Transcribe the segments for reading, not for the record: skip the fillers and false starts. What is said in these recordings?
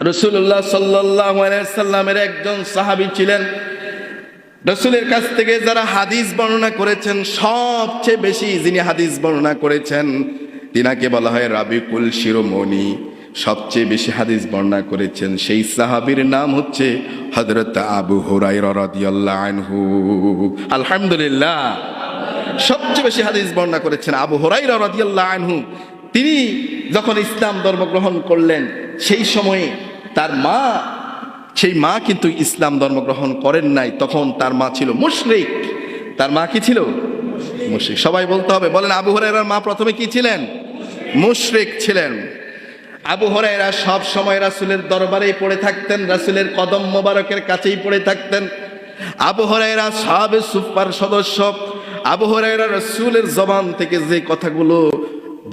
রাসূলুল্লাহ সাল্লাল্লাহু আলাইহি সাল্লামের একজন সাহাবী ছিলেন। রাসূলের কাছ থেকে যারা হাদিস বর্ণনা করেছেন, সবচেয়ে বেশি যিনি হাদিস বর্ণনা করেছেন তিনাকে বলা হয় রাবিকুল শিরোমণি। সবচেয়ে বেশি হাদিস বর্ণনা করেছেন সেই সাহাবীর নাম হচ্ছে হযরত আবু হুরায়রা রাদিয়াল্লাহু আনহু। আলহামদুলিল্লাহ, সবচেয়ে বেশি হাদিস বর্ণনা করেছেন আবু হুরায়রা রাদিয়াল্লাহু আনহু। তিনি যখন ইসলাম ধর্ম গ্রহণ করলেন, সেই সময়ে তার মা, সেই মা কিন্তু ইসলাম ধর্ম গ্রহণ করেন নাই। তখন তার মা ছিল মুশরিক। তার মা কি ছিল? মুশরিক। সবাই বলতে হবে, বলেন আবু হুরায়রার মা প্রথমে কি ছিলেন? মুশরিক ছিলেন। আবু হুরায়রা সব সময় রাসূলের দরবারেই পড়ে থাকতেন, রাসূলের কদম মোবারকের কাছেই পড়ে থাকতেন। আবু হুরায়রা সাহাবে সুফার সদস্য। আবু হুরায়রা রাসূলের জবান থেকে যে কথাগুলো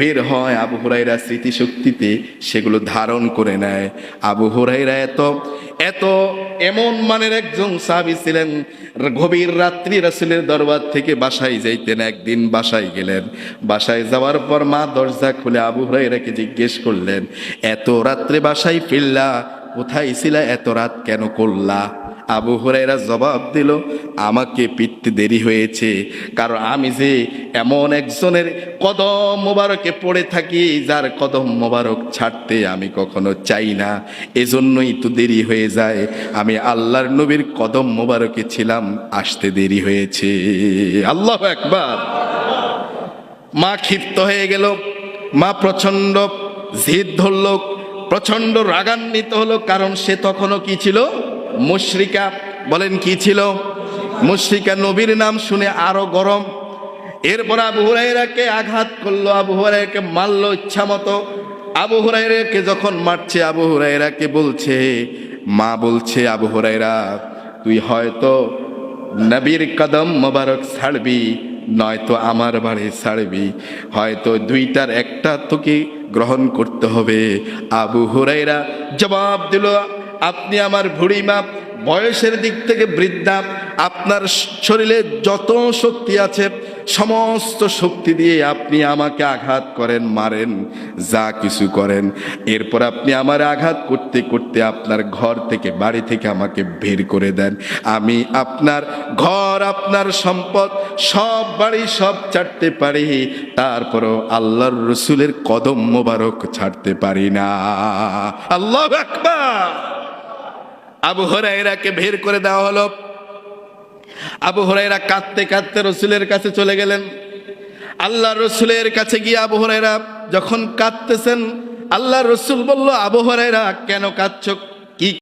বের হয়, আবু হুরায়রা স্মৃতিশক্তিতে সেগুলো ধারণ করে নেয়। আবু হুরায়রা এমন মানের একজন সাহাবী ছিলেন, গভীর রাত্রি রাসূলের দরবার থেকে বাসায় যাইতেন। একদিন বাসায় গেলেন, বাসায় যাওয়ার পর মা দরজা খুলে আবু হুরায়রাকে জিজ্ঞেস করলেন, এত রাত্রে বাসায় ফিরলা, কোথায় ছিলা, এত রাত কেন করলা? আবু হুরায়রা জবাব দিল, আমাকে ফিরতে দেরি হয়েছে, কারণ আমি যে এমন একজনের কদম মোবারকে পড়ে থাকি, যার কদম মোবারক ছাড়তে আমি কখনো চাই না, এজন্যই তো দেরি হয়ে যায়। আমি আল্লাহর নবীর কদম মোবারকে ছিলাম, আসতে দেরি হয়েছে। আল্লাহু আকবার। মা ক্ষিপ্ত হয়ে গেল, মা প্রচন্ড জিদ ধরল, প্রচন্ড রাগান্বিত হলো, কারণ সে তখনও কি ছিল? মুশরিকা। বলেন কি ছিল? মুশরিকা। নবীর নাম শুনে আরো গরম। এরপর আবু হুরায়রাকে আঘাত করলো, আবু হুরায়রাকে মারলো ইচ্ছা মতো। আবু হুরায়রাকে যখন মারছে, আবু হুরায়রাকে বলছে, মা বলছে, আবু হুরায়রা তুই হয়তো নবীর কদম মোবারক ছাড়বি, নয়তো আমার বাড়ি ছাড়বি, হয়তো দুইটার একটা তোকে গ্রহণ করতে হবে। আবু হুরায়রা জবাব দিল, আপনি আমার বুড়িমা, বয়সের দিক থেকে বৃদ্ধা, আপনার শরীরে যত শক্তি আছে সমস্ত শক্তি দিয়ে আপনি আমাকে আঘাত করেন, মারেন, যা কিছু করেন, এরপর আপনি আমার আঘাত করতে করতে আপনার ঘর থেকে, বাড়ি থেকে আমাকে বের করে দেন। আমি আপনার ঘর, আপনার সম্পদ, সব বাড়ি সব ছাড়তে পারি, তারপরও আল্লাহর রসুলের কদম মোবারক ছাড়তে পারি না। আল্লাহু আকবার। আবু হুরায়রাকে বের করে দেওয়া হলো। আবু হুরায়রা কাঁদতে কাঁদতে রসুলের কাছে চলে গেলেন। আল্লাহ রসুলের কাছে গিয়ে আবু হুরায়রা যখন কাঁদতেছেন, আল্লাহ রসুল বলল, আবু হুরায়রা কেন কাঁদছো?